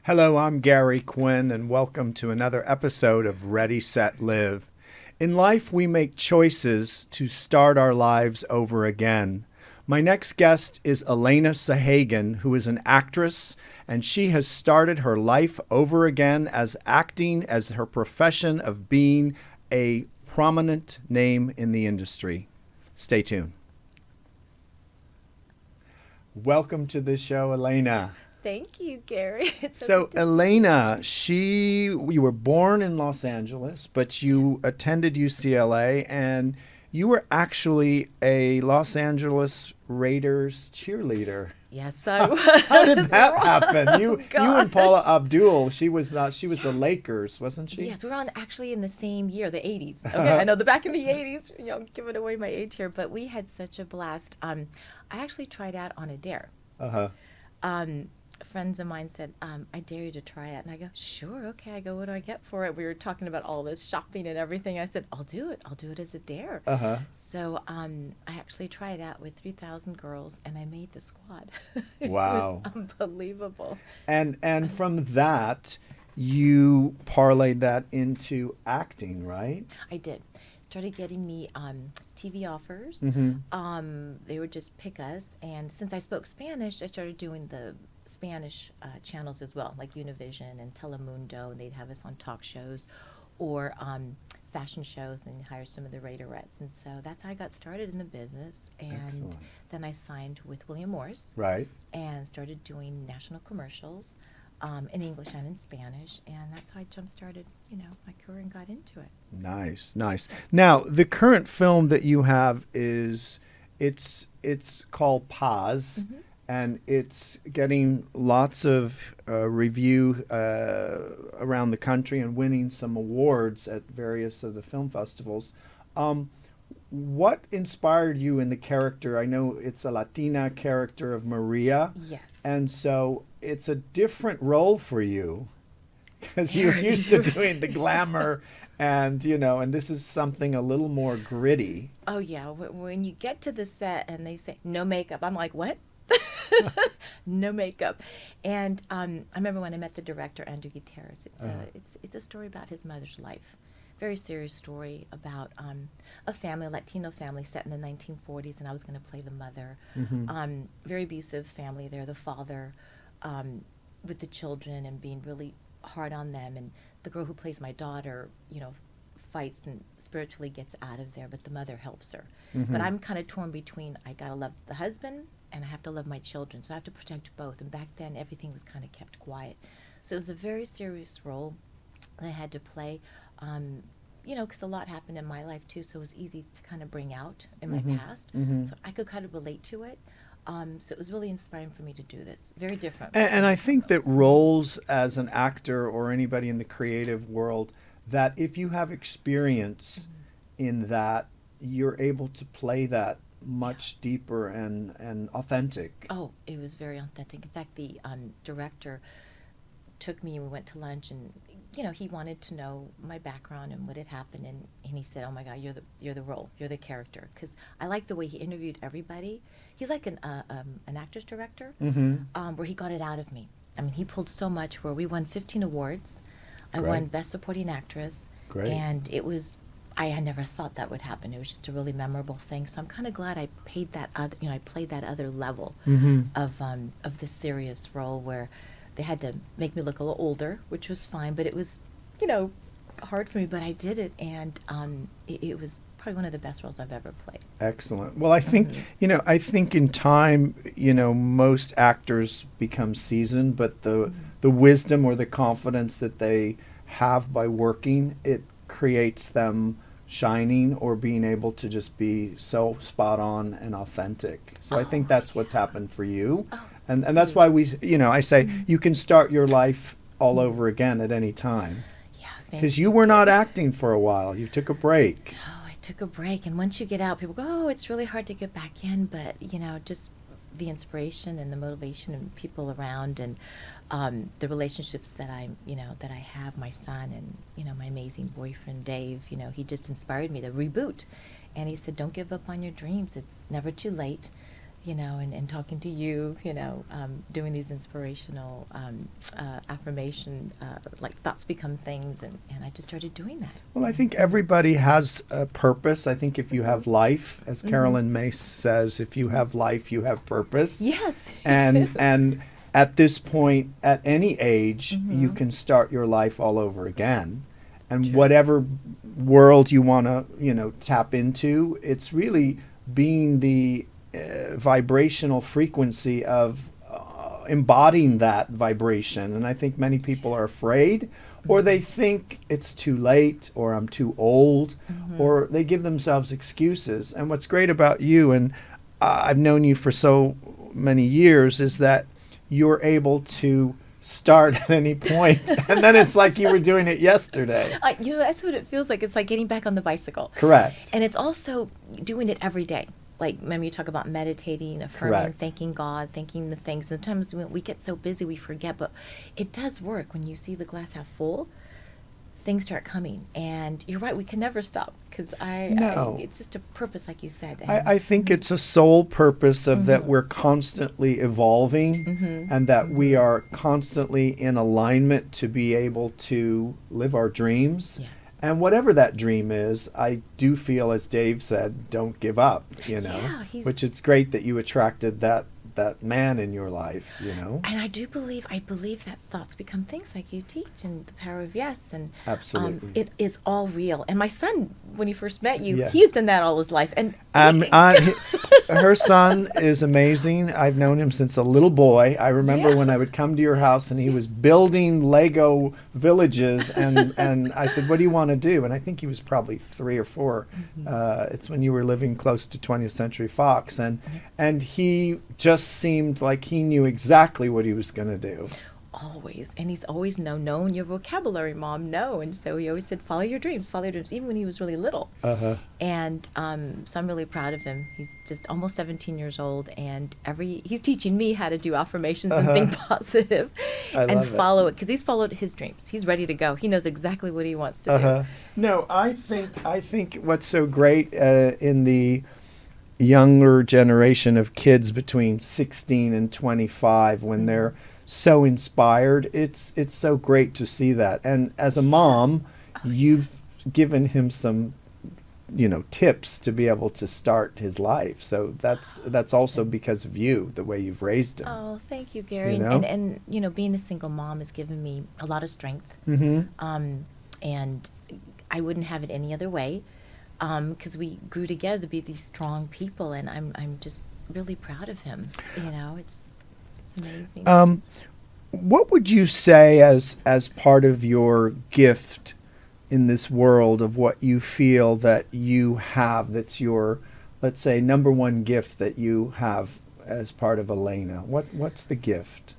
Hello, I'm Gary Quinn, and welcome to another episode of Ready, Set, Live. In life, we make choices to start our lives over again. My next guest is Elena Sahagun, who is an actress, and she has started her life over again as acting as her profession of being a prominent name in the industry. Stay tuned. Welcome to the show, Elena. Thank you, Gary. It's So good to see Elena, you were born in Los Angeles, but you attended UCLA, and you were actually a Los Angeles Raiders cheerleader. Yes, I was. How did that happen? You and Paula Gosh. Abdul, she was not, she was the Lakers, wasn't she? Yes, we were on actually in the same year, the 80s. Okay, I know the back in the 80s. I'm giving away my age here, but we had such a blast. I actually tried out on a dare. Uh-huh. Friends of mine said, I dare you to try it. And I go, sure, okay. I go, what do I get for it? We were talking about all this shopping and everything. I said, I'll do it. I'll do it as a dare. Uh-huh. So I actually tried out with 3,000 girls, and I made the squad. Wow. It was unbelievable. And from that, you parlayed that into acting, right? I did. Started getting me TV offers. They would just pick us, and since I spoke Spanish, I started doing the Spanish channels as well, like Univision and Telemundo, and they'd have us on talk shows or fashion shows, and they'd hire some of the Raiderettes. And so that's how I got started in the business. And Excellent. then I signed with William Morris Right. and started doing national commercials in English and in Spanish. And that's how I jump-started, my career and got into it. Nice, nice. Now, the current film that you have is it's called Paz, and it's getting lots of review around the country and winning some awards at various of the film festivals. What inspired you in the character? I know it's a Latina character of Maria, Yes. and so it's a different role for you because you're used to doing the glamour. And, and this is something a little more gritty. Oh, yeah. When you get to the set and they say, no makeup, I'm like, what? No makeup. And I remember when I met the director, Andrew Gutierrez. It's a story about his mother's life. Very serious story about a family, a Latino family set in the 1940s, and I was going to play the mother. Very abusive family there, the father with the children and being really hard on them. And the girl who plays my daughter, fights and spiritually gets out of there, but the mother helps her. But I'm kind of torn between I got to love the husband and I have to love my children, so I have to protect both. And back then, everything was kind of kept quiet. So it was a very serious role that I had to play, because a lot happened in my life, too, so it was easy to kind of bring out in my past. So I could kind of relate to it. So it was really inspiring for me to do this. Very different. And I think that roles as an actor or anybody in the creative world, that if you have experience in that, you're able to play that much deeper and authentic. Oh, it was very authentic. In fact, the director took me and we went to lunch, and he wanted to know my background and what had happened, and he said, oh my God, you're the role, you're the character, because I like the way he interviewed everybody. He's like an actor's director, where he got it out of me. I mean, he pulled so much where we won 15 awards. I Great. won Best Supporting Actress. Great. And it was, I had never thought that would happen. It was just a really memorable thing. So I'm kind of glad I played that other level of the serious role where they had to make me look a little older, which was fine, but it was, hard for me, but I did it, and it was probably one of the best roles I've ever played. Excellent. Well, I think, I think in time, most actors become seasoned, but the wisdom or the confidence that they have by working, it creates them shining or being able to just be so spot on and authentic. So I think that's what's happened for you. And that's why I say you can start your life all over again at any time. Yeah, because you were not acting for a while. You took a break. Oh, I took a break, and once you get out, people go, oh, it's really hard to get back in, but just the inspiration and the motivation and people around, and the relationships that I have, my son and my amazing boyfriend Dave. He just inspired me to reboot, and he said, don't give up on your dreams. It's never too late. and talking to you, doing these inspirational affirmation, like thoughts become things, and I just started doing that. Well, I think everybody has a purpose. I think if you have life, as Carolyn Mace says, if you have life, you have purpose. Yes. And at this point, at any age, you can start your life all over again. And whatever world you want to, tap into, it's really being the vibrational frequency of embodying that vibration. And I think many people are afraid, or they think it's too late, or I'm too old, or they give themselves excuses. And what's great about you, and I've known you for so many years, is that you're able to start at any point, and then it's like you were doing it yesterday. That's what it feels like. It's like getting back on the bicycle. Correct. And it's also doing it every day. Like, remember you talk about meditating, affirming, Correct. thanking God, thanking the things. Sometimes when we get so busy we forget, but it does work. When you see the glass half full, things start coming. And you're right, we can never stop, because it's just a purpose, like you said. I think it's a sole purpose of that we're constantly evolving, and that we are constantly in alignment to be able to live our dreams. Yes. And whatever that dream is, I do feel, as Dave said, don't give up, Yeah, which it's great that you attracted that man in your life, And I believe that thoughts become things, like you teach, and the power of yes. And Absolutely. It is all real. And my son, when he first met you, Yeah. he's done that all his life. And her son is amazing. I've known him since a little boy. I remember when I would come to your house and he was building Lego villages, and I said, "What do you want to do?" And I think he was probably 3 or 4. It's when you were living close to 20th Century Fox, and he just seemed like he knew exactly what he was going to do. Always. And he's always known your vocabulary, Mom, no. And so he always said, follow your dreams, even when he was really little. And so I'm really proud of him. He's just almost 17 years old, and he's teaching me how to do affirmations and think positive and follow it, because he's followed his dreams. He's ready to go. He knows exactly what he wants to do. No, I think what's so great in the younger generation of kids between 16 and 25, when they're so inspired, it's so great to see that. And as a mom, you've given him some tips to be able to start his life. So that's also because of you, the way you've raised him. Oh, thank you, Gary. And being a single mom has given me a lot of strength. And I wouldn't have it any other way, because we grew together to be these strong people, and I'm just really proud of him. It's amazing. What would you say as part of your gift in this world, of what you feel that you have, that's your, let's say, number one gift that you have as part of Elena? What's the gift?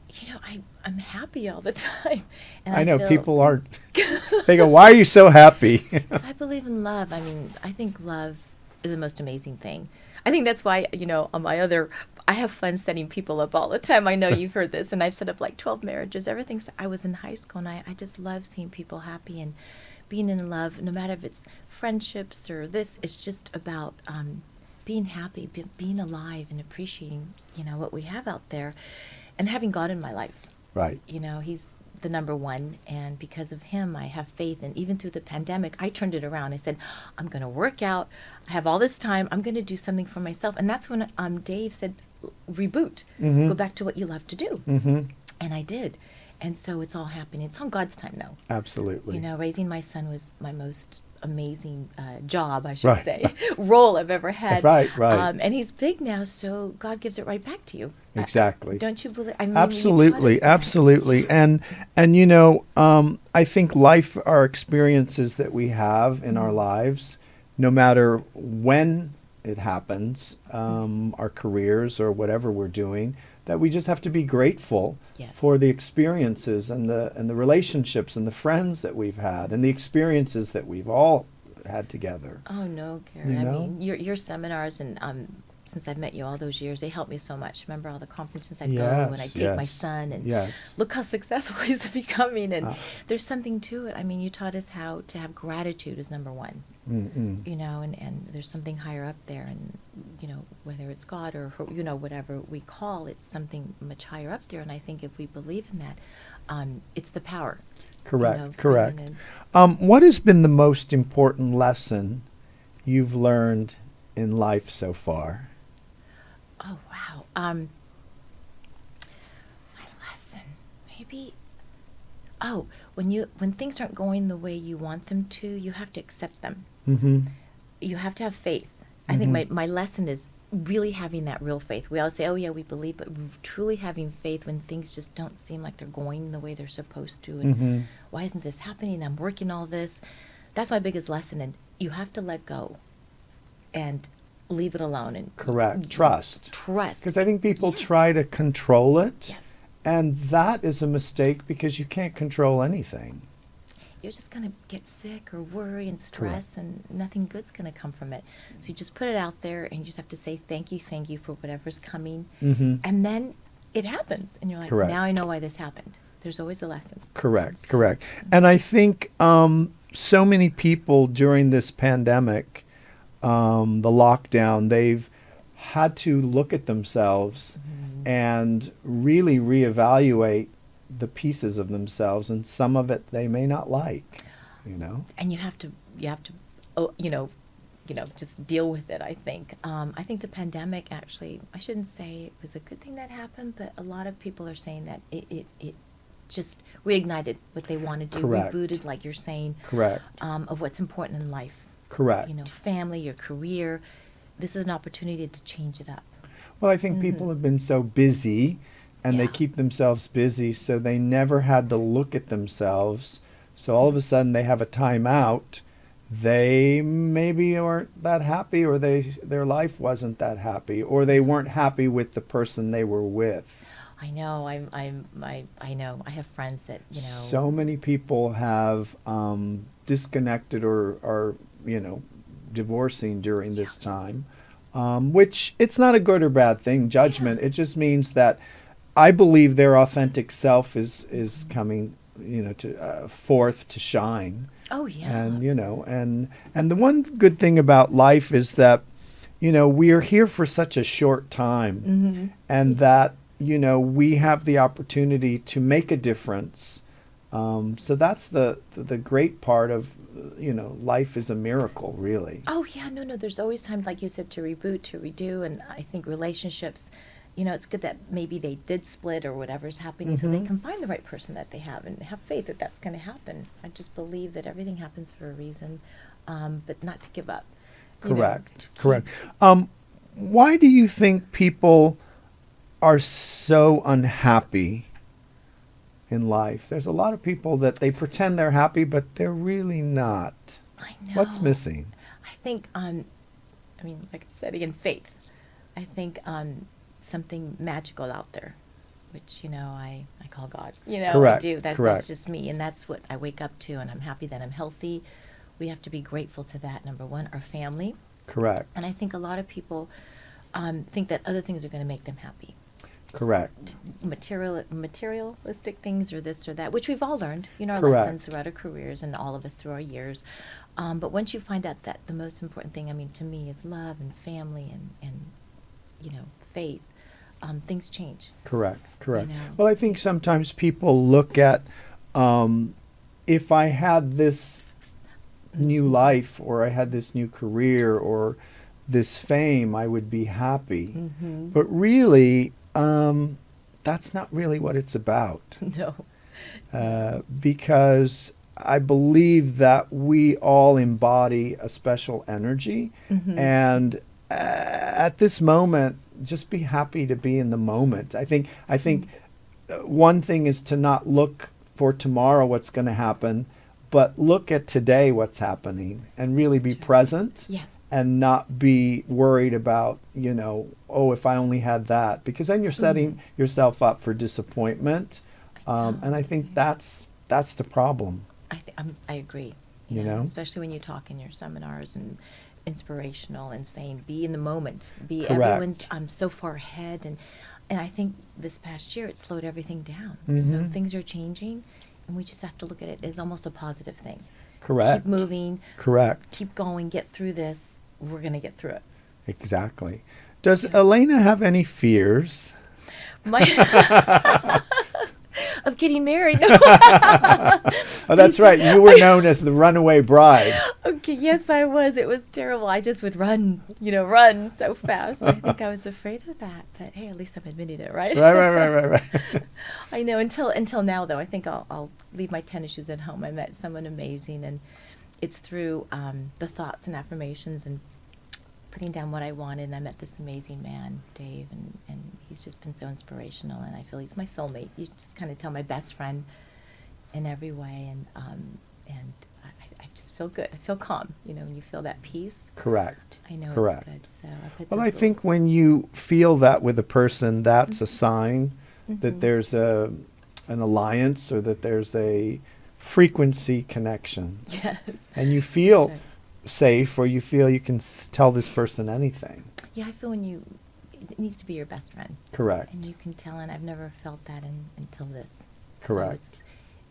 I'm happy all the time. And I know people aren't. They go, "Why are you so happy?" Because I believe in love. I think love is the most amazing thing. I think that's why, I have fun setting people up all the time. I know you've heard this, and I've set up like 12 marriages, everything. I was in high school, and I just love seeing people happy and being in love, no matter if it's friendships or this. It's just about being happy, being alive, and appreciating, what we have out there, and having God in my life. Right. He's the number one, and because of him, I have faith. And even through the pandemic, I turned it around. I said, I'm going to work out. I have all this time. I'm going to do something for myself. And that's when Dave said, reboot. Go back to what you love to do. And I did. And so it's all happening. It's on God's time, though. Absolutely. Raising my son was my most amazing job, I should say, role I've ever had. Right. And he's big now, so God gives it right back to you. Exactly. Don't you believe? Absolutely. And I think life, our experiences that we have in our lives, no matter when it happens, our careers or whatever we're doing, that we just have to be grateful for the experiences and the relationships and the friends that we've had and the experiences that we've all had together. Oh no, Gary. I mean, your seminars and since I've met you all those years, they helped me so much. Remember all the conferences I'd go and I'd Yes, take my yes, son and yes. look how successful he's becoming. And there's something to it. I mean, you taught us how to have gratitude is number one. Mm-mm. You know, and there's something higher up there, and you know, whether it's God or you know, whatever we call it, something much higher up there. And I think if we believe in that, it's the power. Correct, You know, correct. bringing in- What has been the most important lesson you've learned in life so far? Oh wow. My lesson, maybe. Oh, when things aren't going the way you want them to, you have to accept them. Mm-hmm. You have to have faith. I think my lesson is really having that real faith. We always say, oh yeah, we believe, but truly having faith when things just don't seem like they're going the way they're supposed to. And why isn't this happening? I'm working all this. That's my biggest lesson. And you have to let go and leave it alone. And Correct. Trust. Trust. Because I think people Yes. try to control it. Yes. And that is a mistake because you can't control anything. You're just going to get sick or worry and stress, and nothing good's going to come from it. So you just put it out there, and you just have to say thank you for whatever's coming. And then it happens. And you're like, Correct. now I know why this happened. There's always a lesson. Correct, So- correct. And I think so many people during this pandemic, the lockdown, they've had to look at themselves and really reevaluate the pieces of themselves, and some of it they may not like, you know. And you have to, oh, you know, just deal with it. I think the pandemic actually, I shouldn't say it was a good thing that happened, but a lot of people are saying that it just reignited what they want to do, Correct. rebooted, like you're saying, Correct, of what's important in life. correct. You know, family, your career. This is an opportunity to change it up. Well, I think people have been so busy, and they Yeah. keep themselves busy, so they never had to look at themselves. So all of a sudden they have a time out. They maybe aren't that happy, or their life wasn't that happy, or they weren't happy with the person they were with. I know. I know. I have friends that So many people have disconnected or are divorcing during this time, which it's not a good or bad thing, judgment. It just means that I believe their authentic self is coming, to forth to shine. Oh yeah. And and the one good thing about life is that, we are here for such a short time, and that, we have the opportunity to make a difference. So that's the great part of, life is a miracle, really. Oh yeah, no. There's always times, like you said, to reboot, to redo, and I think relationships, it's good that maybe they did split or whatever's happening, so they can find the right person that they have and have faith that that's going to happen. I just believe that everything happens for a reason, but not to give up. Correct. Why do you think people are so unhappy in life? There's a lot of people that they pretend they're happy, but they're really not. I know. What's missing? I think, like I said again, faith. I think something magical out there, which, I call God. Correct, I do. That's correct. just me, and that's what I wake up to, and I'm happy that I'm healthy. We have to be grateful to that, number one, our family. Correct. And I think a lot of people think that other things are going to make them happy. Correct. Materialistic things or this or that, which we've all learned, our Correct. lessons throughout our careers and all of us through our years. But once you find out that the most important thing, to me, is love and family and faith, things change. Correct. know. Well, I think sometimes people look at, if I had this new life, or I had this new career, or this fame, I would be happy. But really, that's not really what it's about. No. Because I believe that we all embody a special energy, and at this moment, just be happy to be in the moment. I think one thing is to not look for tomorrow what's going to happen, but look at today what's happening, and really be present. Yes. And not be worried about, if I only had that, because then you're setting yourself up for disappointment. And I think that's the problem. I agree. You know? Especially when you talk in your seminars and inspirational and saying, be in the moment, be Correct. everyone's so far ahead, and I think this past year it slowed everything down. So things are changing, and we just have to look at it as almost a positive thing. Correct. Keep moving. Correct. Keep going. Get through this. We're going to get through it. Exactly. Does Elena have any fears? Of getting married. No. Oh, that's right. You were known as the runaway bride. Okay, yes, I was. It was terrible. I just would run so fast. I think I was afraid of that. But hey, at least I'm admitting it, right? Right. I know. Until now, though, I think I'll leave my tennis shoes at home. I met someone amazing, and it's through the thoughts and affirmations and putting down what I wanted. And I met this amazing man, Dave, and he's just been so inspirational. And I feel he's my soulmate. You just kind of tell my best friend in every way, and I just feel good. I feel calm. When you feel that peace. Correct. I know Correct. it's good. So I think when you feel that with a person, that's a sign that there's an alliance, or that there's a frequency connection. Yes. And you feel That's right. safe, or you feel you can tell this person anything. Yeah, I feel it needs to be your best friend. Correct. And you can tell, and I've never felt that until this. Correct. So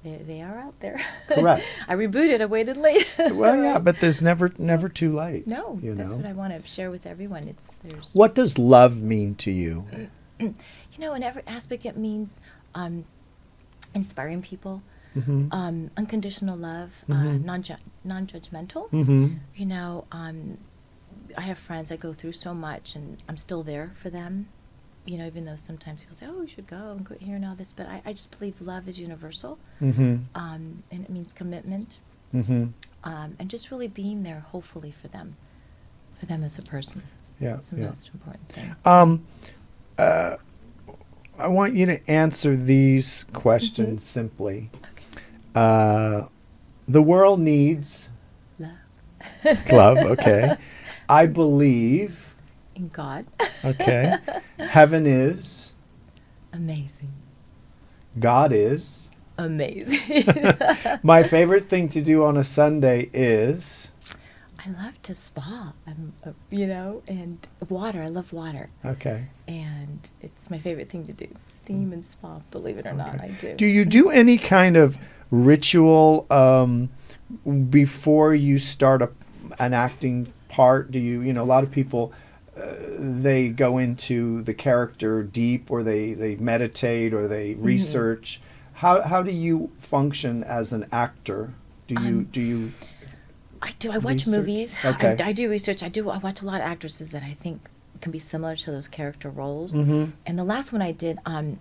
they are out there. Correct. I rebooted. I waited late. Well, yeah, but there's never too late. No, that's know? what I want to share with everyone. There's. What does love mean to you? In every aspect, it means inspiring people, unconditional love, non-judgmental. I have friends. I go through so much, and I'm still there for them. Even though sometimes people say, "Oh, you should go and go here and all this," but I just believe love is universal, and it means commitment, and just really being there, hopefully for them as a person. Yeah, It's the most important thing. I want you to answer these questions simply. Okay. The world needs Love. love. Okay. I believe. In God. Okay. Heaven is. Amazing. God is. Amazing. My favorite thing to do on a Sunday is. I love to spa, and water. I love water. Okay. And it's my favorite thing to do. Steam and spa, believe it or not, I do. Do you do any kind of ritual before you start an acting part? Do you, a lot of people, they go into the character deep, or they meditate, or they research. How do you function as an actor? Do you I do. I watch research? movies. Okay. I do research. I watch a lot of actresses that I think can be similar to those character roles. And the last one I did, I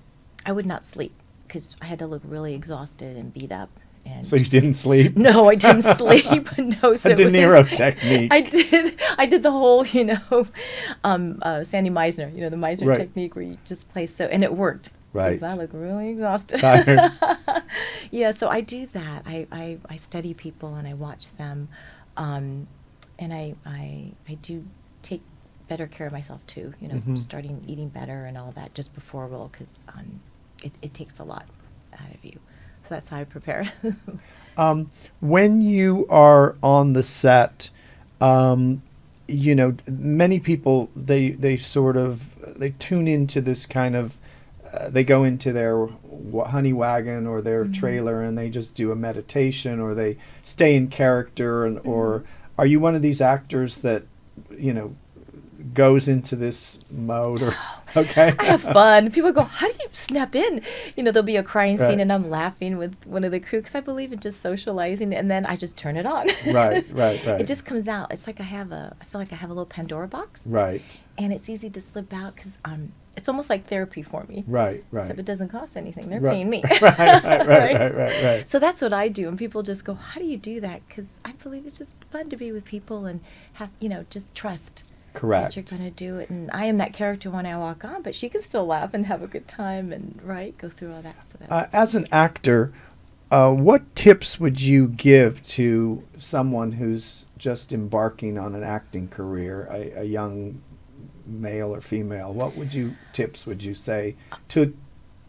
would not sleep because I had to look really exhausted and beat up. And So you didn't sleep? no, I didn't sleep. No, so A De Niro technique. I did the whole, Sandy Meisner, the Meisner Right. technique where you just play and it worked. Right. Because I look really exhausted. Tired. Yeah, so I do that. I study people and I watch them, and I do take better care of myself too. Starting eating better and all that just before a role, because it takes a lot out of you. So that's how I prepare. When you are on the set, many people they tune into this kind of. They go into their honey wagon or their trailer, and they just do a meditation, or they stay in character, or are you one of these actors that goes into this mode? Or okay, I have fun. People go, "How do you snap in?" There'll be a crying scene, Right. and I'm laughing with one of the crew because I believe in just socializing, and then I just turn it on. right. It just comes out. It's like I feel like I have a little Pandora box, Right. and it's easy to slip out because it's almost like therapy for me. Right. Except it doesn't cost anything. They're Right. paying me. Right. So that's what I do, and people just go, "How do you do that?" Because I believe it's just fun to be with people and have just trust. Correct. That you're going to do it. And I am that character when I walk on, but she can still laugh and have a good time and, go through all that. So that's As an actor, what tips would you give to someone who's just embarking on an acting career, a young male or female? What tips would you say to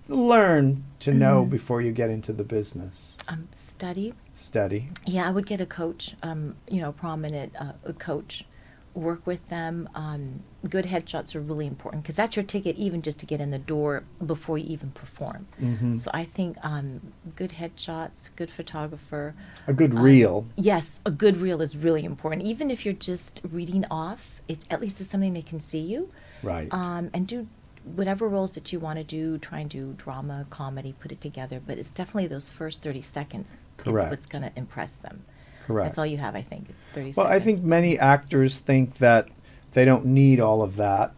learn to know before you get into the business? study. Study. Yeah, I would get a coach, prominent a coach work with them. Good headshots are really important because that's your ticket, even just to get in the door before you even perform. So I think good headshots, good photographer. A good reel. Yes, a good reel is really important. Even if you're just reading off, at least it's something they can see you. Right. And do whatever roles that you want to do. Try and do drama, comedy, put it together. But it's definitely those first 30 seconds. Correct. It's what's going to impress them. Correct. That's all you have, I think. It's 30 Well, seconds. I think many actors think that they don't need all of that,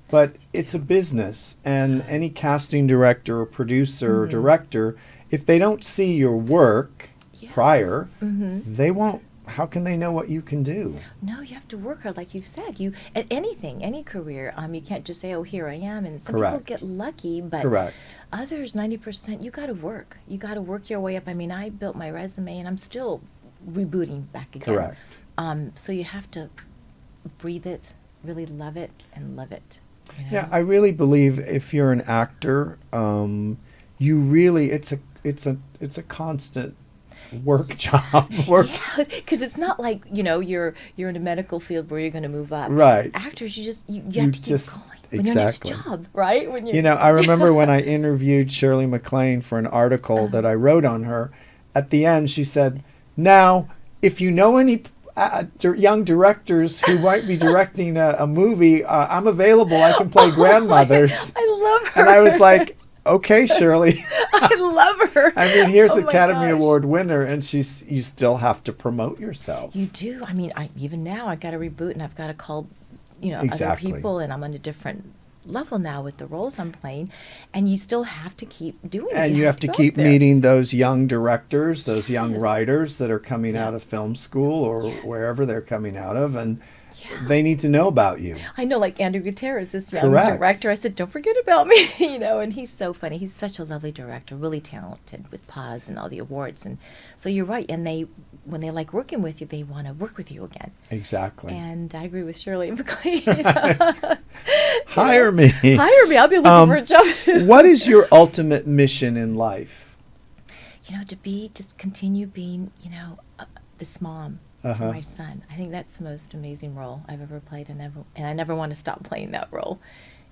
but it's a business, and any casting director or producer or director, if they don't see your work prior, they won't. How can they know what you can do? No, you have to work hard, like you said. You at anything, any career. You can't just say, "Oh, here I am." And some people get lucky, but others, 90%, you got to work. You got to work your way up. I mean, I built my resume, and I'm still rebooting back again. Correct. So you have to breathe it, really love it, and love it. You know? Yeah, I really believe if you're an actor, you really it's a constant work job. Yeah, because it's not like you're in a medical field where you're going to move up. Right. Actors, you have to keep going. When your next job, right? When I remember when I interviewed Shirley MacLaine for an article that I wrote on her. At the end, she said, "Now, if you know any young directors who might be directing a movie, I'm available. I can play grandmothers." I love her. And I was like, "Okay, Shirley." I love her. I mean, here's Oh the my Academy gosh. Award winner, and you still have to promote yourself. You do. I mean, even now I got to reboot, and I've got to call, Exactly. other people, and I'm on a different level now with the roles I'm playing, and you still have to keep doing it. And you have to go keep out there. meeting those young directors, those young Yes. writers that are coming out of film school or Yes. wherever they're coming out of, and they need to know about you. I know, like Andrew Gutierrez, this young Correct. director. I said, "Don't forget about me," and he's so funny. He's such a lovely director, really talented with Paz and all the awards. And so you're right. And when they like working with you, they want to work with you again. Exactly. And I agree with Shirley MacLaine. Hire me. Hire me. I'll be looking for a job. What is your ultimate mission in life? To just continue being, this mom for my son. I think that's the most amazing role I've ever played, and I never want to stop playing that role.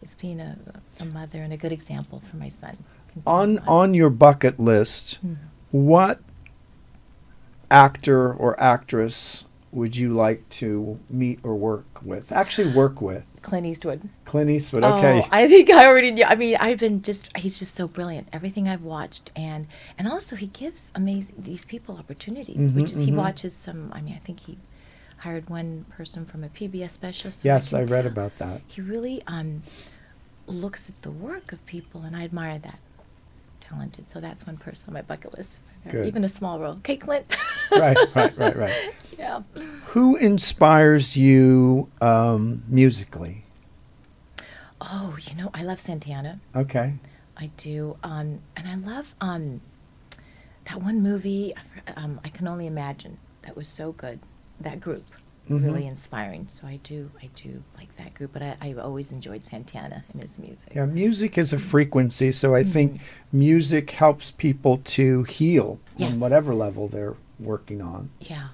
Is being a mother and a good example for my son. On your bucket list, what actor or actress would you like to meet or work with? Actually, work with. Clint Eastwood. Clint Eastwood. Okay. Oh, I think I already knew. I mean, he's just so brilliant. Everything I've watched, and also he gives these people opportunities. He watches some. I mean, I think he hired one person from a PBS special. So Yes, I can read tell. about that. He really looks at the work of people, and I admire that. He's talented. So that's one person on my bucket list. Good. Even a small role. Okay, Clint. Right. Yeah. Who inspires you musically? Oh, I love Santana. Okay. I do. And I love that one movie, I Can Only Imagine. That was so good. That group, really inspiring. So I do like that group. But I always enjoyed Santana and his music. Yeah, music is a frequency, so I think music helps people to heal on whatever level they're working on. Yeah.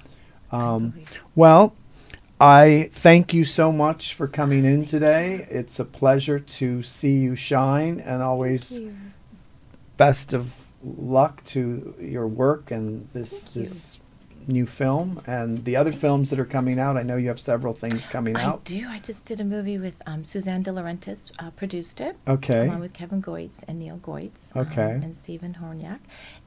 Well, I thank you so much for coming in today. It's a pleasure to see you shine, and always best of luck to your work and this new film and the other films that are coming out. I know you have several things coming out. I do. I just did a movie with Suzanne De Laurentiis, produced it. Okay. Along with Kevin Goitz and Neil Goitz. Okay. And Stephen Horniak.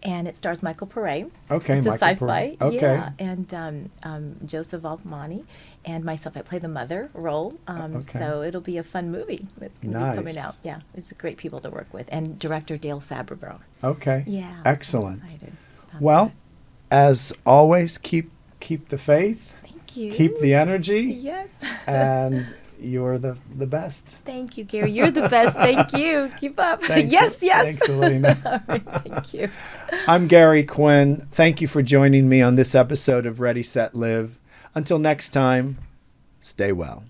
And it stars Michael Pare. Okay, It's Michael a sci-fi. Pare. Okay. Yeah. And Joseph Altmani and myself. I play the mother role. So it'll be a fun movie that's going to be coming Nice. out. Yeah. It's great people to work with. And director Dale Fabregas. Okay. Yeah. I'm Excellent. So excited about Well, that. as always, keep the faith, Thank you. keep the energy, Yes. and you're the best. Thank you, Gary. You're the best. Thank you. Keep up. Thanks, Yes. Thanks, Elena. All right, thank you. I'm Gary Quinn. Thank you for joining me on this episode of Ready, Set, Live. Until next time, stay well.